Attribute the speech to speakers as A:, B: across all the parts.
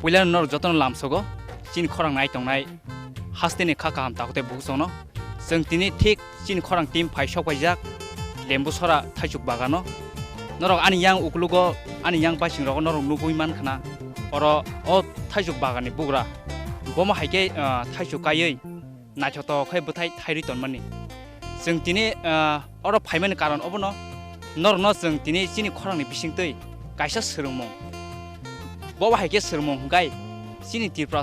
A: puilan nor joton lamsogo Chini Khorang nai tongnai hasteni kha kaham takote buksono जों दिनै thick Chini Khorang team फाइसक बायजाक Lembhuchara थाइसुक बागानो नरक आनि yang uklugo ani yang basing rogo norok nugui man khana oro o थाइसुक बागाननि बुग्रा बमा हाइके थाइसुक कायै नाइथतो खै बुथाइ थाइरि तनमानि जों दिनै अरो फाइमानि कारण अबनो नरनो जों दिनै Chini Khorangनि बिसिंतै काइसा सोरमं बमा हाइके सोरमं गाय Chini Tripura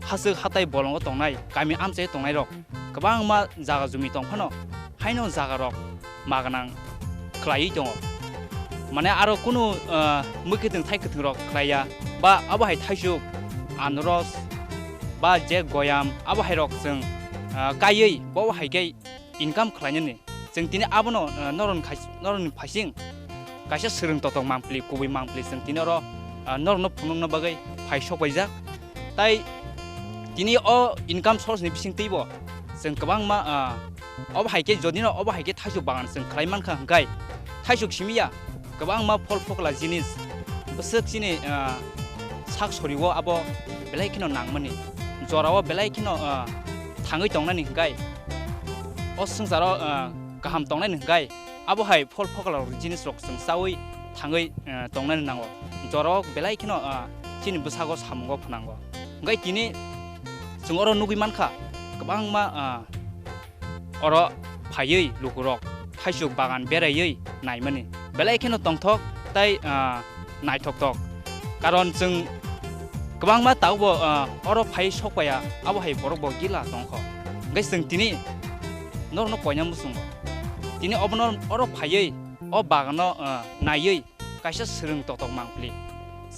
A: हासो हाताय बलंगो तंनाय गामि आमचे तंनाय रक गोबां मा जागा जुमि तंफानो हाइनो जागा रक मागनां ख्लायै दङ माने आरो कुनु मुखिदों थाइखोथों रक ख्लाया बा आबाहाय थाइसुक आनरस बा जे गयाम आबाहाय रक जों गायै बावहायगै इनकाम ख्लायनो जों दिनै आबनो नरन फाइसिं गायसा सोरों ततक मांप्लि गुबै मांप्लि जों दिनै र नरनो फुनुंनो बागै फाइसक बायजाक ताइ दिनै अ इनकाम सोर्सनि बिसिं तैबो जों गोबां मा अबाहायके जदिनो अबाहायके थाइसुक बागान जों ख्लायमानखा गाय थाइसुक सिमिया गोबां मा फल फकला जिनिस बसक जिनि साक सरिवो आबो बेलायखिनो नांमनि जराव बेलायखिनो थाङै दंनानि गाय अ संसाराव गाहाम दंनानि गाय आबोहाय फल फकला जिनिस रक जों सावै थाङै दंनानि नांगौ जराव बेलायखिनो जिनि बसागो सामगो फनांगौ गाय दिनै जों अरो नुगै मानखा गोबां मा अरो फायै लुगुरक थाइसुक बागान बेरायै नायमानि बेलायखिनो तंथक ताइ नायथक तक कारण जों गोबां मा तावबो अरो फायै सकपाया आबोहाय बरबो गिला दंख गाय जों दिनै नरनो पयना मुसुंग दिनै अबनो अरो फायै अ बागानो नायै काइसा सोरों ततक मांप्लि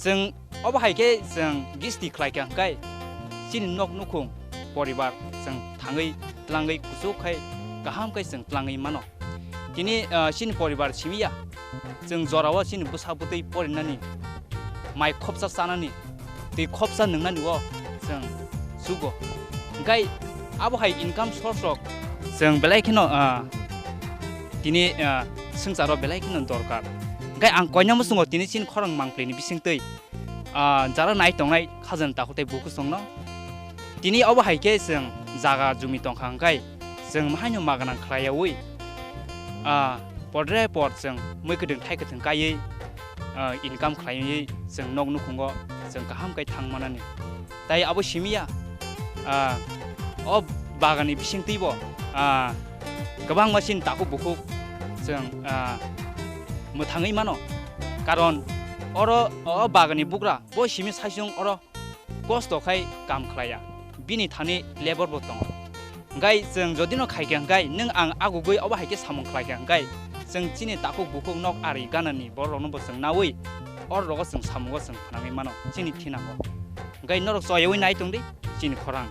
A: जों अबाहायके जों गिस्ति ख्लायका गाय Chini nok nukung परिवार जों थाङै tlangै कुसुखै गाहामखै जों tlangै मानो दिनै Chini परिवार सिमिया जों जराव Chini बुसाबुदै परिनानि माइ खबसा सानानि दै खबसा नोंनानि व जों सुगो गाय आबोहाय इनकाम सोर्स रक जों बेलायखिनो दिनै संसाराव बेलायखिनो दरकार गाय आं कयनामो सुङो दिनै Chini Khorang मांप्लिनि बिसिंतै जारा नाय तंनाय खाजन ताखुतै बुकु संनो दिनै अबाहायके जों जागा जुमि तंखांगाय जों माहायनो मागानां ख्लायावै पद्रे पद जों मैखोदों थाइखोथों गायै इनकाम ख्लायै जों नग नुखुंगो जों गाहामखाय थांमानानि ताइ आबो सिमिया अ बागाननि बिसिंतैबो गोबां मासिन ताखु बुखु जों मोथाङै मानो कारण अरो बागाननि बुग्रा ब सिमि साइसुं अरो कस्तखाय काम ख्लाया बिनि थानि लेबरबो दङ गाय जों जदिनो खायगां गाय नों आं आगुगै अबाहायके सामं ख्लायगां गाय जों दिनै ताखु बुखु नक आरि गानानि बरनोबो जों नावै अर रग जों सामगो जों नाङै मानो दिनै थिनांगौ गाय नरक जयवै नाय दंदि Chini Khorang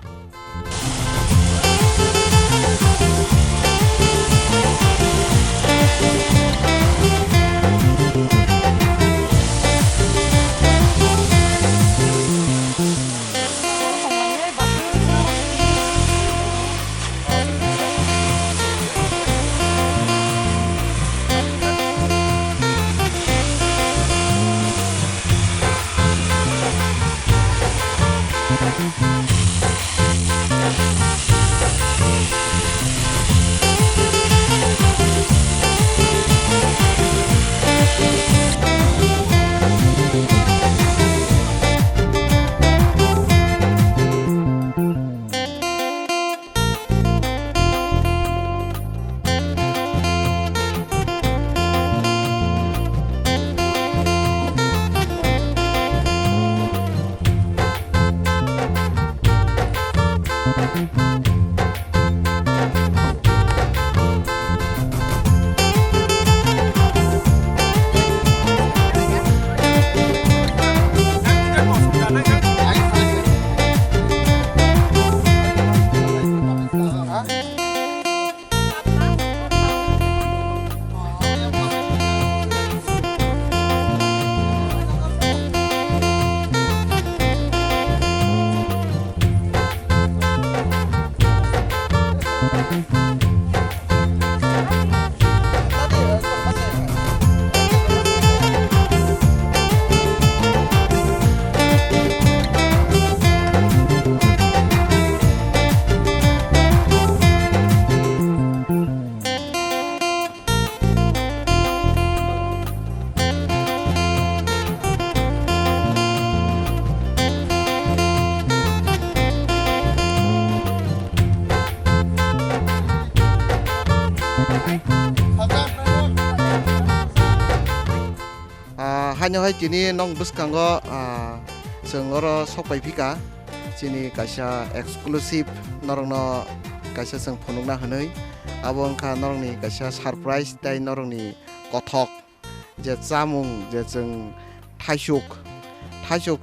B: Hanya hai Chini nong buskango sengoro sopai pika Chini kaisa exclusive norongno kaisa seng phonukna hanoi abo wngkha norongni kaisa surprise tai norongni kothok je chamung je jeng thaisuk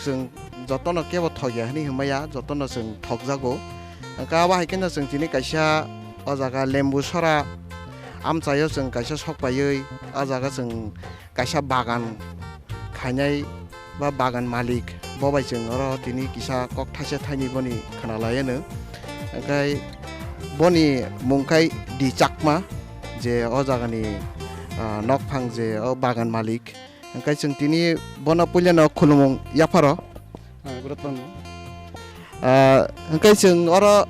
B: jeng jotono kebo thogya hini himaya jotono jeng thokjago ka ba haikena jeng Chini kaisa o jaga Lembhuchara amchayo jeng kaisa sokpaioi o jaga jeng kaisa bagan khainai ba bagan malik bobai jeng oro tini kisa kok thaise thaini boni khanalayeno kai boni mungkai di Chakma je o jagani nokphang je o bagan malik kai jeng tini bono pulyano khulumung yaparo kai jeng oro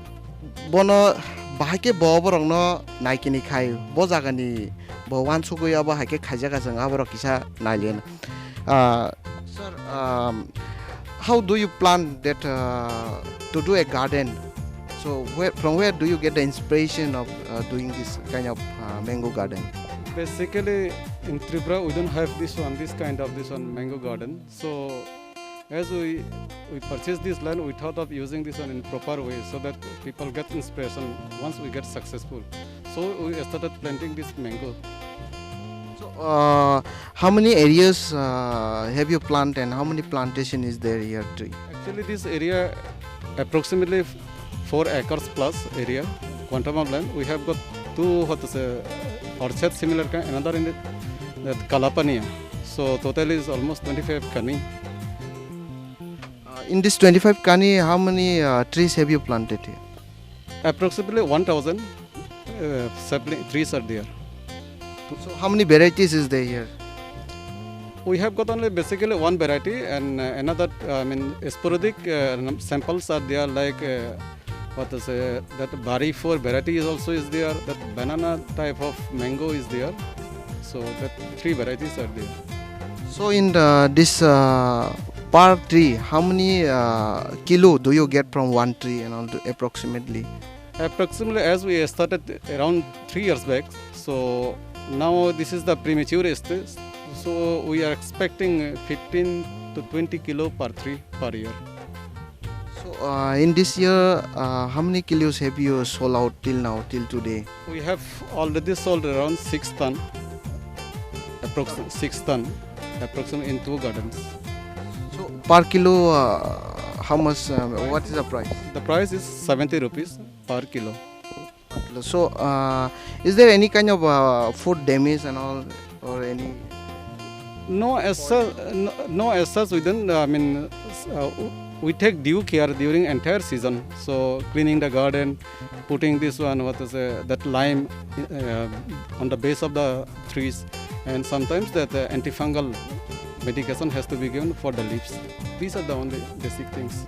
B: bono bahake boborongno naikini khai bo jagani bo wansugui abo haike khaijaga jeng aboro kisa nailien sir how do you plan that to do a garden? So from where do you get the inspiration of doing this kind of mango garden?
C: Basically, in Tripura, we don't have this kind of mango garden. So as we purchase this land, we thought of using this one in proper way so that people get inspiration once we get successful. So we started planting this mango.
B: So how many areas have you planted and how many plantation is there here?
C: Actually, this area approximately 4 acres plus area, quantum of land. We have got two orchards similar kind, another in that Kalapania. So total is almost 25 kani.
B: In this 25 kani, how many trees have you planted here?
C: Approximately 1,000 sapling trees are there.
B: So how many varieties is there here?
C: We have got only basically one variety and another sporadic samples are there like that Bari 4 variety also is there, that banana type of mango is there. So that 3 varieties are there.
B: So in this per tree, how many kilo do you get from one tree and all approximately?
C: Approximately as we started around 3 years back. So now this is the premature stage. So we are expecting 15 to 20 kilo per tree per year.
B: So in this year, how many kilos have you sold out till now, till today?
C: We have already sold around 6 ton, approximately 6 ton, approximately in 2 gardens.
B: So per kilo, how much? What is the price?
C: The price is 70 rupees per kilo.
B: So is there any kind of food damage and all, or any?
C: No, as such, we don't. We take due care during entire season. So cleaning the garden, putting this one, that lime on the base of the trees, and sometimes that antifungal medication has to be given for the leaves. These are the only basic things.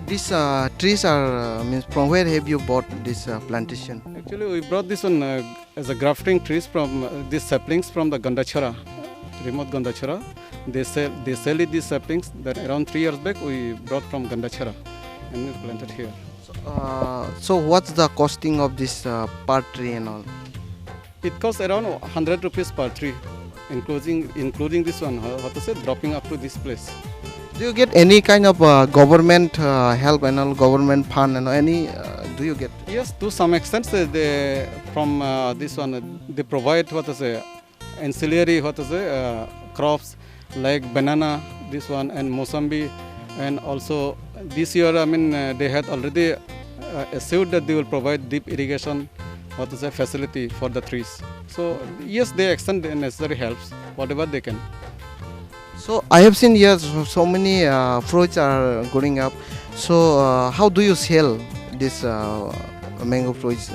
B: These trees are means from where have you bought this plantation?
C: Actually, we brought this one as a grafting trees from these saplings from the Gandachara, remote Gandachara. They sell it these saplings that around 3 years back we brought from Gandachara and we planted here.
B: So what's the costing of this per tree and all?
C: It costs around 100 rupees per tree, including this one. Dropping up to this place.
B: Do you get any kind of government help and all, government fund and all, any? Do you get?
C: Yes, to some extent they from this one they provide ancillary crops like banana, this one, and Mosambi, and also this year they had already assured that they will provide deep irrigation facility for the trees. So yes, they extend the necessary helps whatever they can.
B: So I have seen here so many fruits are growing up. So how do you sell this mango fruits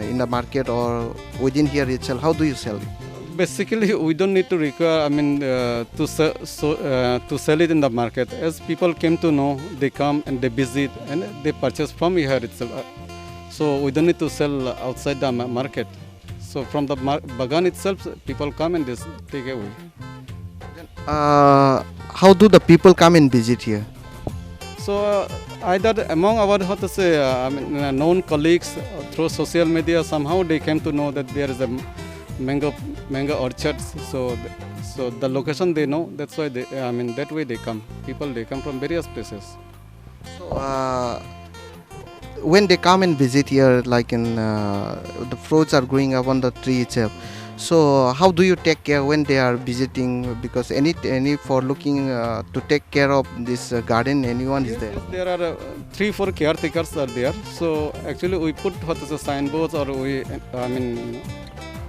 B: in the market or within here itself? How do you sell it?
C: Basically, we don't need to require. To sell it in the market. As people came to know, they come and they visit and they purchase from here itself. So we don't need to sell outside the market. So from the bagan itself, people come and they take away.
B: How do the people come and visit here?
C: So either among our known colleagues through social media, somehow they came to know that there is a mango orchards. So So the location they know. That's why they, I mean, that way they come. People they come from various places.
B: So when they come and visit here, like in the fruits are growing up on the tree itself. So how do you take care when they are visiting? Because any for looking to take care of this garden, anyone is there.
C: Yes, there are 3-4 caretakers are there. So actually we put what is a signboards, or we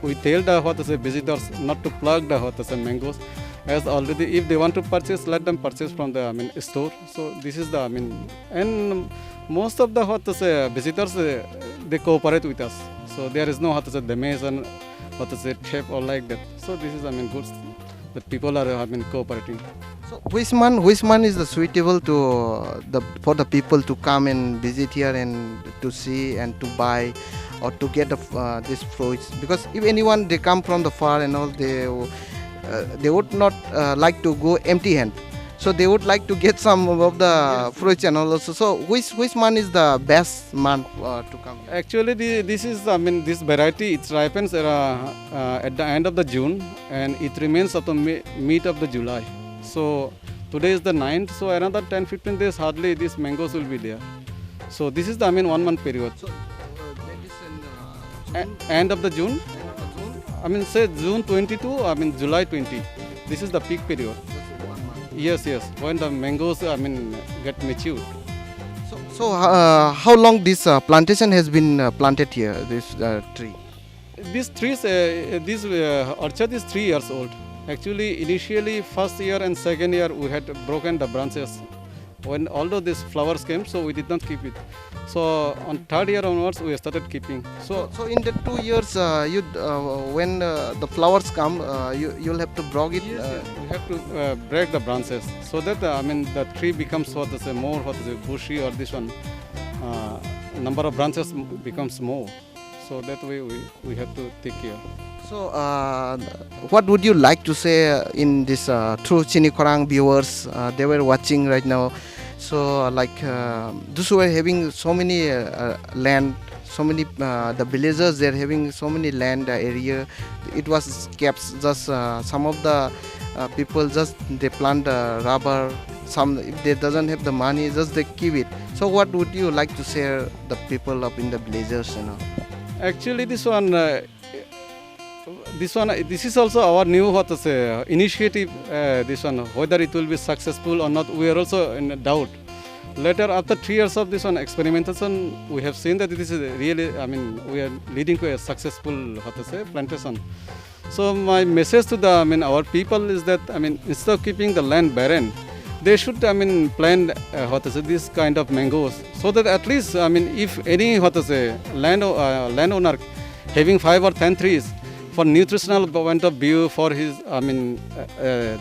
C: we tell the what is a visitors not to plug the what is a mangoes. As already, if they want to purchase, let them purchase from the store. So this is the and most of the what is a visitors they cooperate with us. So there is no what is a damage and what is a shape or like that. So this is good that people are cooperating.
B: So which month is the suitable to for the people to come and visit here and to see and to buy or to get these fruits? Because if anyone they come from the far and all, they would not like to go empty hand. So they would like to get some of the fruits and all also. So which month is the best month to come here?
C: Actually, this is this variety it ripens at the end of the June and it remains up to mid of the July. So today is the 9th. So another 10-15 days hardly these mangoes will be there. So this is the 1 month period.
B: So that is in
C: End of the June.
B: June?
C: Say June 22. July 20. This is the peak period. Yes, when the mangoes get matured.
B: So how long this plantation has been planted here, this tree?
C: These trees, this orchard is 3 years old. Actually, initially first year and second year we had broken the branches. When although these flowers came, so we did not keep it. So on third year onwards we started keeping. So
B: in the 2 years, when the flowers come, you'll have to break it.
C: We have to break the branches so that the tree becomes more bushy, or this one number of branches becomes more. So that way we have to take care.
B: So what would you like to say in this through Chini Khorang viewers? They were watching right now. So like those who are having so many land, so many the villagers, they're having so many land area. It was kept just some of the people just they plant rubber. Some if they doesn't have the money, just they keep it. So what would you like to say the people up in the villagers, you know?
C: Actually, this is also our new initiative. This one, whether it will be successful or not, we are also in doubt. Later, after 3 years of this one experimentation, we have seen that this is really, we are leading to a successful plantation. So my message to the our people is that instead of keeping the land barren, they should plant this kind of mangoes, so that at least if any landowner having 5 or 10 trees, for nutritional point of view, for his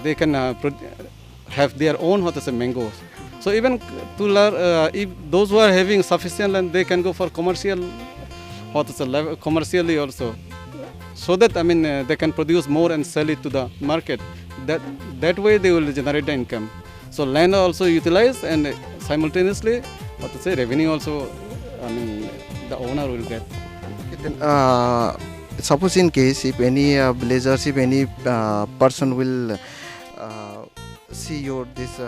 C: they can have their own mangoes. So even to learn, if those who are having sufficient land, they can go for commercial commercially also, so that they can produce more and sell it to the market. That way they will generate the income. So land also utilized, and simultaneously revenue also the owner will get.
B: Okay, then, suppose in case if any villagers, if any person will see your this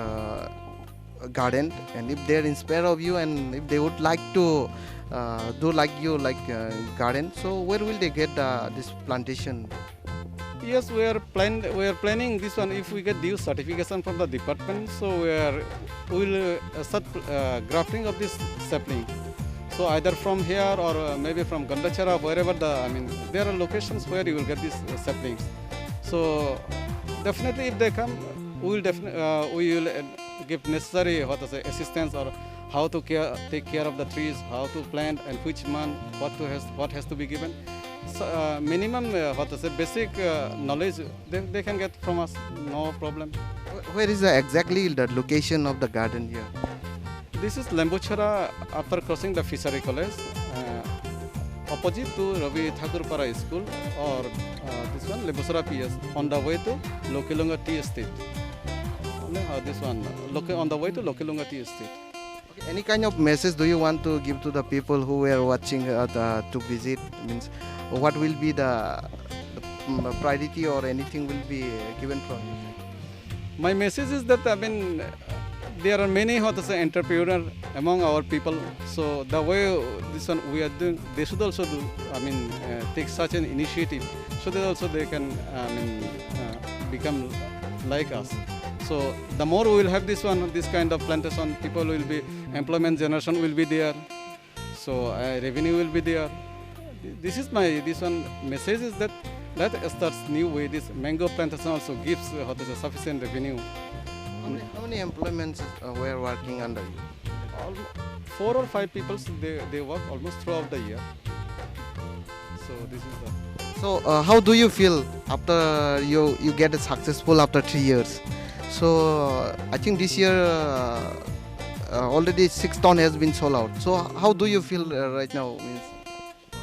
B: garden, and if they are inspired of you, and if they would like to do like you, like garden, so where will they get this plantation?
C: Yes, we are planning this one. If we get due certification from the department, so we will start grafting of this sapling. So either from here or maybe from Lembhuchara, wherever there are locations where you will get these saplings. So definitely, if they come, we will give necessary assistance, or how to take care of the trees, how to plant, and which month what has to be given. So, minimum basic knowledge they can get from us, no problem.
B: Where is exactly the location of the garden here?
C: This is Lembhuchara after crossing the Fishery College, opposite to Ravi Thakurpara School, or this one Lembhuchara PS, on the way to Lokilunga Tea Estate. This one on the way to Lokilunga Tea Estate.
B: Okay, any kind of message do you want to give to the people who were watching to visit? Means what will be the priority or anything will be given from you?
C: My message is that there are many entrepreneurs among our people. So the way this one we are doing, they should also do. Take such an initiative so that also they can become like us. So the more we will have this kind of plantation, people will be, employment generation will be there. So revenue will be there. This message is that let us start new way. This mango plantation also gives sufficient revenue.
B: How many employments were working under you?
C: 4 or 5 people, they work almost throughout the year. So this is the.
B: So how do you feel after you get successful after 3 years? So I think this year already 6 ton has been sold out. So how do you feel right now?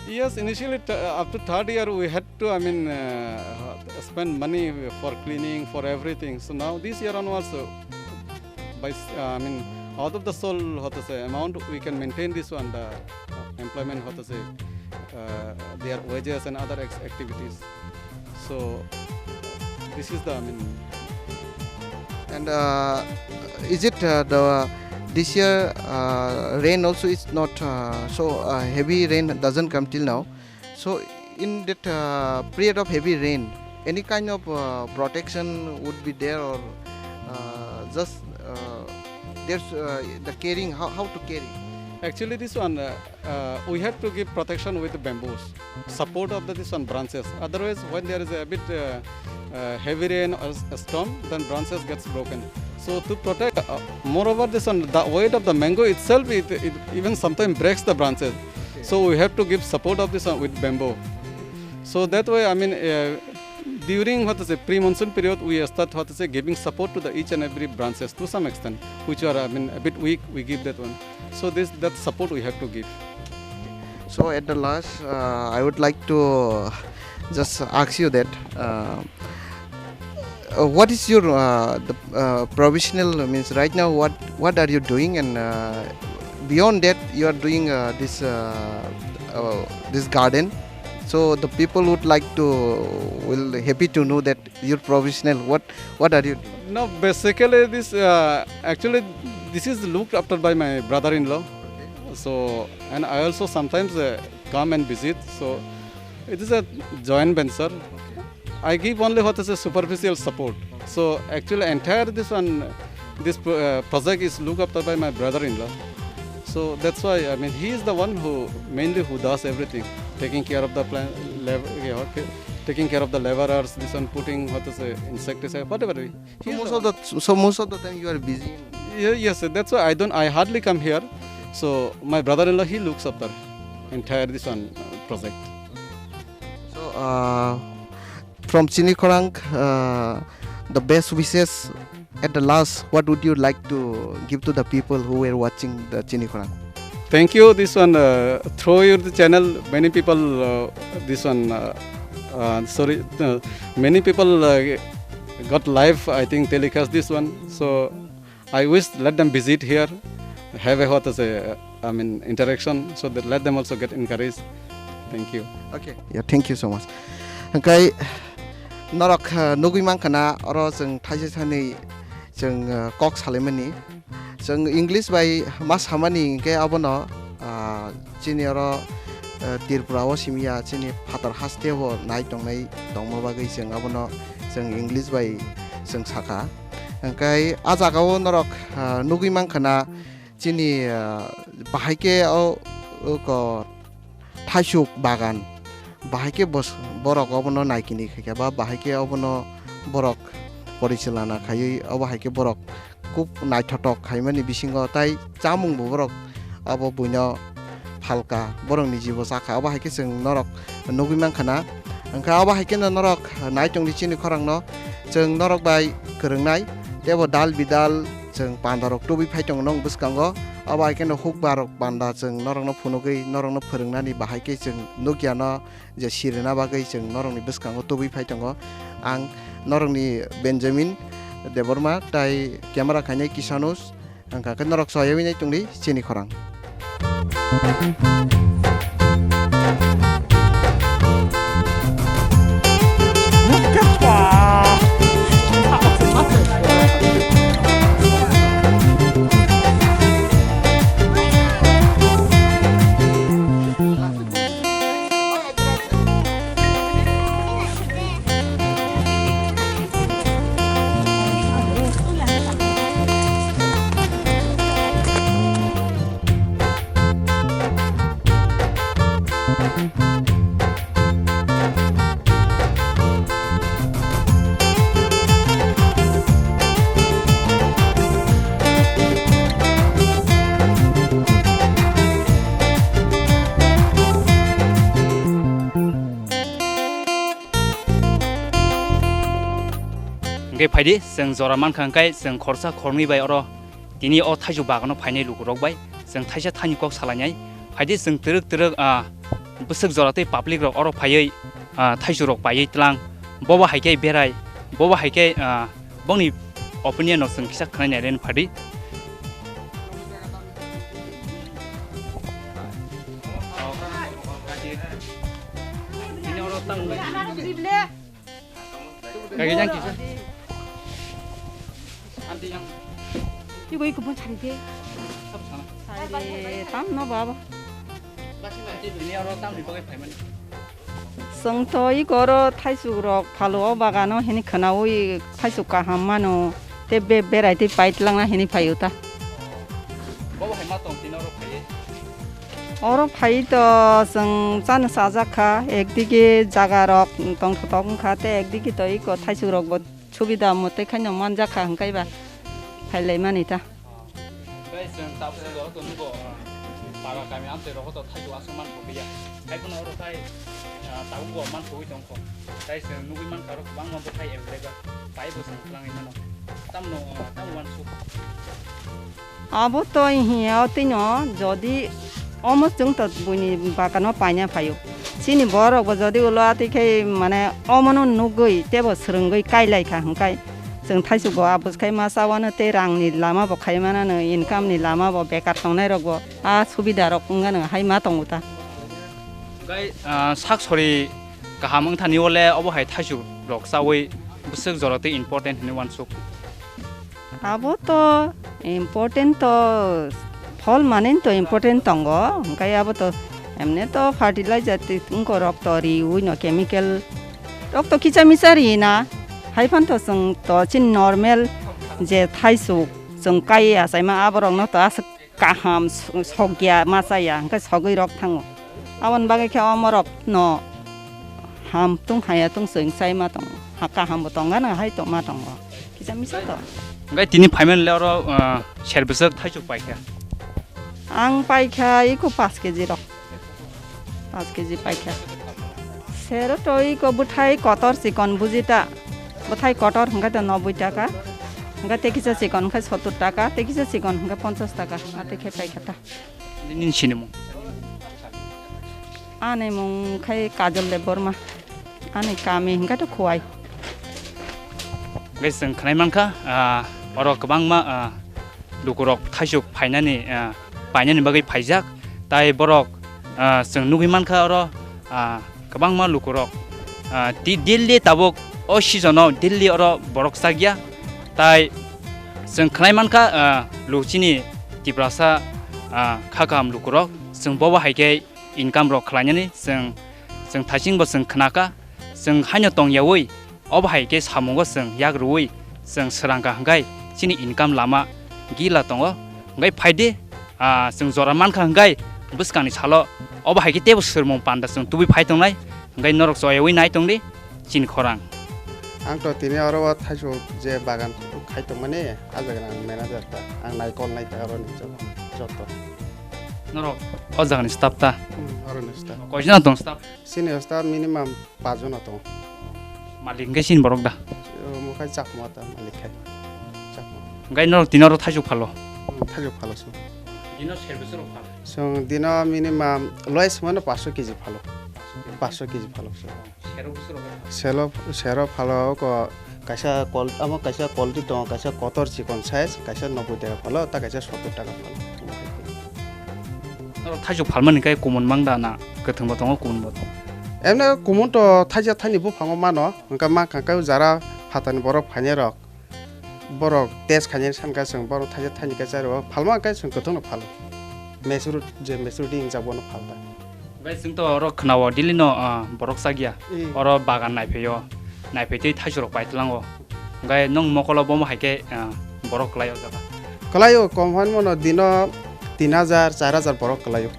C: Yes, initially after 3rd year we had to spend money for cleaning, for everything. So now this year onwards, by out of the sold amount we can maintain this one, the employment their wages and other activities. So this is the
B: And is it this year rain also is not so heavy rain doesn't come till now. So in that period of heavy rain, any kind of protection would be there, or just there's the caring, how to carry?
C: Actually this one we have to give protection with the bamboos, support of this one branches. Otherwise when there is a bit heavy rain or a storm, then branches gets broken. So to protect, moreover this one, the weight of the mango itself, it even sometimes breaks the branches. Okay. So we have to give support of this one with bamboo. So that way, during pre-monsoon period, we start giving support to the each and every branches to some extent, which are a bit weak. We give that one. So that support we have to give.
B: So at the last, I would like to just ask you that. What is your provisional means right now? What are you doing, and beyond that you are doing this garden. So the people would like to will happy to know that your provisional. What are you doing?
C: No, basically this actually this is looked after by my brother-in-law. Okay. So and I also sometimes come and visit. So it is a joint venture. I give only a superficial support. So actually entire this project is looked after by my brother-in-law. So that's why he is the one who does everything, taking care of the taking care of the laborers, this one putting insecticide, whatever.
B: So most of the time you are busy.
C: Yes, that's why I hardly come here. So my brother-in-law, he looks after entire this one project.
B: So. From Chini Khorang, the best wishes at the last, what would you like to give to the people who were watching the Chini Khorang?
C: Thank you. This one, through your channel, many people, many people got live, I think, telecast this one. So I wish let them visit here, have a interaction, so that let them also get encouraged. Thank you.
B: Okay. Yeah, thank you so much. Okay. Norok nugui mangkana oro jeng thaise thani jeng kok salemani jeng English by mas hamani ke abono chini oro Tripura o simia chini phatar haste bo nai tongnai tongma bagai jeng abono jeng English by jeng saka kai ajagao norok nugui mangkana chini bahaike o ko thaisuk bagan bahake borok obono naikini khaya ba bahake obono borok porichalana khai bahake borok kup naithotok khaimani bisingo tai chamung borok abo buino phalka borok ni jibo sakha bahake jeng norok nugui mangkhana angka bahake norok naitongni Chini Khorang no jeng norok bai krengnai tebo dal bidal jeng pandarok tubi phaitong nong buskango bahake no huk barok banda jeng norok no phunugui norok no phörungnani bahake jeng nugya no je sirena bagai jeng norok ni buskango tubi phaitongo ang norok ni Benjamin Deborma tai camera khainai Kisanus angka ke norok soyawi nai tungni Chini Khorang.
A: Ngay phaidi seng zora man khang kai seng khorsa khorni bai oro tini o thaiju bagano phainai lukurok bai seng thaisa thani kok salanyai phaidi seng truk busuk zora tei public rok oro phaiei thaiju rok paiei tlang boba haikai berai boba haikai bongni opinion no seng kisa khnai ren phaidi ini oro tang kage jang kisa anti yang
D: 이거 본 차리게. 차리게 땀 넣어봐.
A: ini oro tang ni bagai phaiman
D: 성토 이거로 타이수로 팔로 바가노 헤니 khanaui 타이수가 함마노 테베 베라이티 파이틀랑나 헤니 파이우타.
A: boba hai ma tong tin oro phai
D: 어로 파이도 성 짠 사자카 एकदिके जागारक तंग तंग खाते एकदिके तो eco 타이수로 뭐 초비다 뭐 때카냐 만자카 한가이바 팔레마니타.
A: bai seng tap se ro to nugo baga kami ante ro to thaiju asuman bobiya kai pun oro kai tahu go man thoi tong ko kai seng nugi man karo bang ma bo kai evrega pai bo seng tlang ina no tam wan su
D: 아부터 히야 어때뇨 저디 어머 정도 분이 바가노 파냐 파요 지니 버럭 저디 올라티케 마네 어머는 누구이 때버 스릉거이 까일라이카 한까이 जों थाइसुगो आबुसखाय मासावानो तेरांनि लामा बो खायमानानो इनकामनि लामा बो बेकार थांनाय रगो सुबिदा रक गानो हाय मा दंता
A: gai sak sori kaham thani ole obo hai thaiju rok sawi busuk jorate important ni wan suk
D: आबो तो इम्पोर्टेंट तो फल माने तो इम्पोर्टेंट तंगो गाय आबो तो एमने तो फर्टिलाइजर तुमको रक तो रिउनो केमिकल रक तो किचा मिसारि ना हाइफान तो जों तो चिन नर्मेल जे थाइसु जों काइया साइमा आबरंनो तो आस काहाम सगिया मासाया हंका सगै रक थाङो आवन बागे खे अमरक न हाम तुं हाया तुं जों साइमा दं हाका हाम दंगा न हाय तो मा दं किजा मिसा तो
A: gai tini phaiman le oro sher busuk thaiju paikha
D: आं पाइखा इको 5 केजी रक 5 केजी पाइखा सेरो तो इको बुठाई कतर सिकन बुजिता बुठाई कटर हंगा तो 90 টাকা हंगा तेकिसा सिकन हंगा 70 টাকা तेकिसा सिकन हंगा 50 টাকা आते खे पाइखाता
A: nin sinemu
D: आने मुं खाय काजल ले बर्मा आने कामे हंगा तो खुवाई
A: gai seng khnai manka oro kabang ma lukurok thaiju phainani painani bagai phaijak tai borok seng nugi manka oro kabang ma lukurok dilli tabok o sijono dilli oro borok sagya tai seng khnai manka luchini tibrasa khakam lukurok seng boba haike income rok khlainani seng thajing bo seng khnaka seng hanyo tong yawi ob haike samungo seng yagrui seng serangka hanggai chini income lama gila tongo ngai phaide seng jora manka hanggai buskani chalo ob haike tebo sermong panda seng tubi phaitongnai ngai norok soyawi nai tongli Chini Khorang
B: आं तो तिनी अरो थाइसु जे बागान खाइतो माने आजगना manager ता आं नाइकल नाइता अरो निजो जत
A: norok o jagani staff ta
B: अरो नस्ता
A: kojina tong staff
B: सिनि हस्ता मिनिमाम 5 जना तो
A: malik ngai sin borok da
B: मुखाय चाकमा ता मालिक खाय चाकमा
A: ngai norok tinoro thaiju phalo
B: थाइजु फालोसु
A: dino service rok phalo
B: जों दिना मिनिमाम लयस माने 500 केजी फालो 500 केजी फालोसु सेरो फालो को कैसा कल आम कैसा क्वालिटी दं कैसा कतर चिकन साइज कैसा 90 টাকা फालो ता कैसा 70 টাকা follow
A: norok thaiju phalmani kai common mangda na gothong bo tongo common bo tong
B: एमने कुमुन तो थाइजा थाइनि बु फांगो मानो अंका मा काका जारा फातानि बरफ फाने रक बरफ टेस्ट खाने सानका जों बरफ थाइजा थाइनि का जारो फालमा का जों गोथों फालो मेसुर जे मेसुर दिं जाबनो Phalada
A: gai sing to oro khnawo dilino borok sagya oro bagan naipheyo naiphetei thaiju rok paitlango gai nong mokolo bomo haike borok layo jaga
B: कलायो कमहान मनो दिनो 3000 4000 बरफ कलायो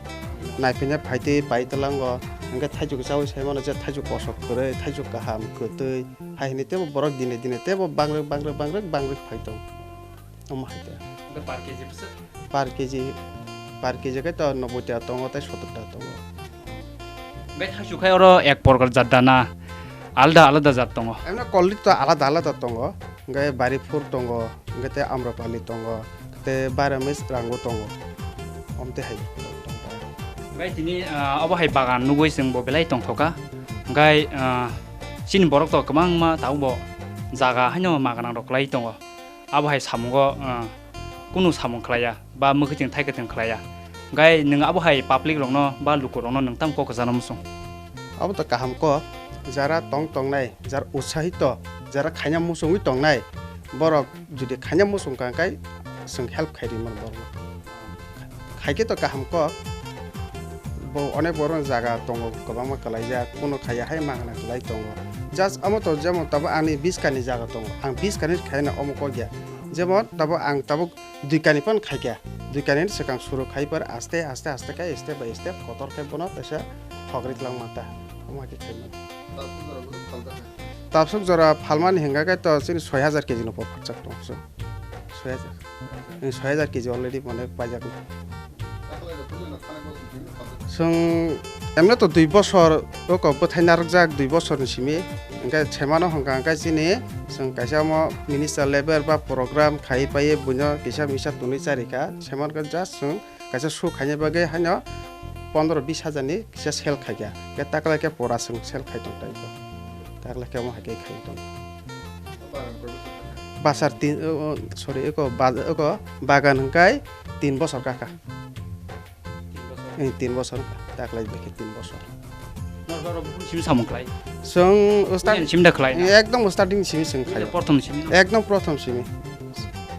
B: नाइफिने फाइते पाइतलांगो अंगे थाइजु जाव सेमनो जे थाइजु कसक करे थाइजु गाहाम गोदै हाइने तेबो बरफ दिने दिने तेबो बांग्रे फाइतो हम हाइते पर केजी के तो 90 টাকা दङ त 70 টাকা दङ
A: gai thaiju khai oro ek porkar jat dana alda jat tongo
B: एमने क्वालिटी तो आलादा आलादा दङ
E: ngai bari phur tongo ngai te amrapali tongo te baramis rango tongo omte hai
A: Gai tini abo hai bagan nugoi sing bo belai tong thoka gai sin borok to kamang ma tau bo jaga hanyo maganang rok lai tongo abo hai samungo kunu samung khlaya ba mukhiting thaikiting khlaya gai nung abo hai public rok no ba luko rok no nung tam ko janam sung
E: abo to kaham ko jara tong nai jar utsahito jara khanya musungui tong nai borok judi khanya musung ka kai sing help khairi man borok khaike to kaham ko bo onek borok jaga tongo kobangma kalaija kuno khaya hai mangna klai tongo just amo to jemon tabo ani 20 kani jaga tongo ang 20 kani khaina omo ko gya jemon tabo ang tabo 2 kani pon khaikya 2 kani sekang suru khai par aste kai step by step kotor kai bono pesa thogrit lang mata omo ke khai tapsuk jora phalman henga kai to 6000 kg no pachak tong so 6000 kg already mane pajak sung emne to 2 বছর oko bothaina rokjak 2 বছর ni simi engka chemano hongka engka chini sung kaisa mo minister level ba program khai paye bunyo kisa misa tuni charika chemon ka just sung kaisa su khanye bage hano 15-20 হাজার ni kisa sel khaigya ke takla ke pora sung sel khai tong tai ko takla ke mo hake khai tong basar eko bagan hongkai 3 বছর kaka 3 বছর takla beke 3 বছর
A: nor sim samung khlai
E: sung
A: sim da khlai
E: ekdom starting simi sung khai
A: prothom sim
E: ekdom prothom simi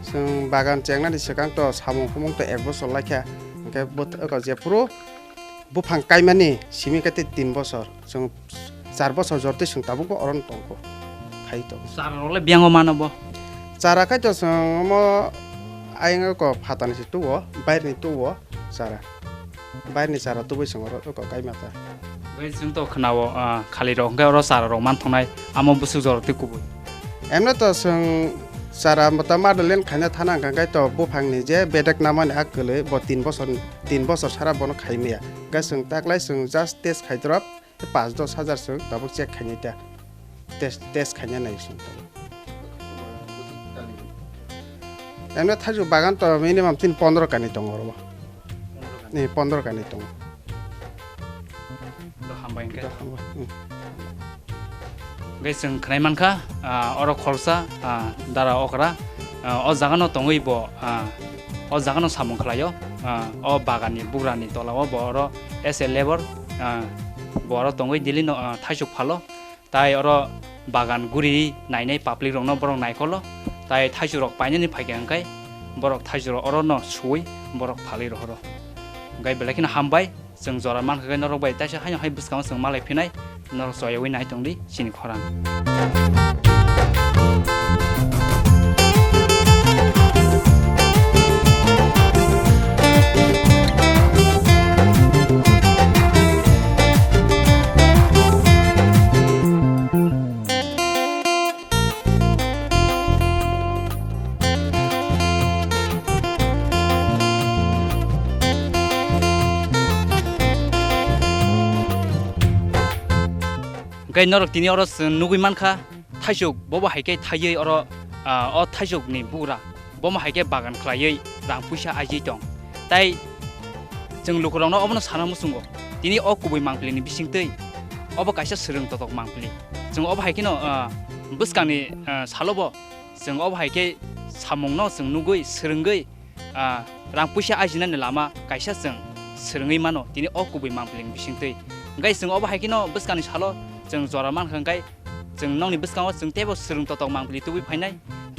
E: sung bagan chengna ni sekang to samung humung to 1 বছর laikha ke bot ko je puro bufang kaimani simi kate 3 বছর sung 4 বছর jorte sung tabuko oron tongko khai to
A: sar role biango manobo
E: chara khai to sung mo ainga ko phatani si tuwo bair ni tuwo chara bair ni chara tubo sung ro ko kaimata
A: gai sung to khnao khali ro ga ro sar ro man thongnai amo busu jor te kubu
E: emna to sung chara mata madalen khana thana gangai to bufang ni je bedak namani akle bo 3 বছর sara bono khaimia ga sung taklai sung just test khaidrop 5-10 হাজার sung tabuk check khainita test khanya nai sung emna thaju bagan to minimum 15 kani tongo ro ni 15 kani tongo
A: do hambai ke gai sung khnai mankha oro khorsa dara okra o jagano tongoi bo o jagano samung khlayo o bagani bugrani tolao bo oro as a labor bo oro tongoi dilino thaisuk phalo tai oro bagan guri nainai public rok no borok naikolo tai thaisuk rok painani phaike angkai borok thaisuk rok oro no sui borok phali ro horo gai belakina hambai sung jora mankha gai norok bai taisa haino hai buskang sung malai phinai norok soyoi nai tongdi Chini Khorang gai norok tini oro nugui mankha thaisuk bobo haike thaiei oro o thaisuk ni bura bomo haike bagan khlaiei rang puisa aji tong tai jeng lukurangno obono sana musungo tini o kubui mangpli ni bisingtei obo kaisa srung totok mangpli jeng obo haike no buskangni salobo jeng obo haike samungno jeng nugui srungei rang puisa ajina ni lama kaisa jeng srungei mano tini o kubui mangpli ni bisingtei gai jeng obo haike no buskangni salo jeng jora mankha gai jeng nongni buskango jeng tebo srung totok mangpli tubui phainai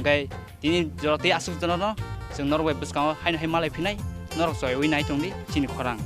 A: gai tini jorate asuk jono no jeng norway buskango haino hai malai phinai norok soyoi nai tongdi Chini Khorang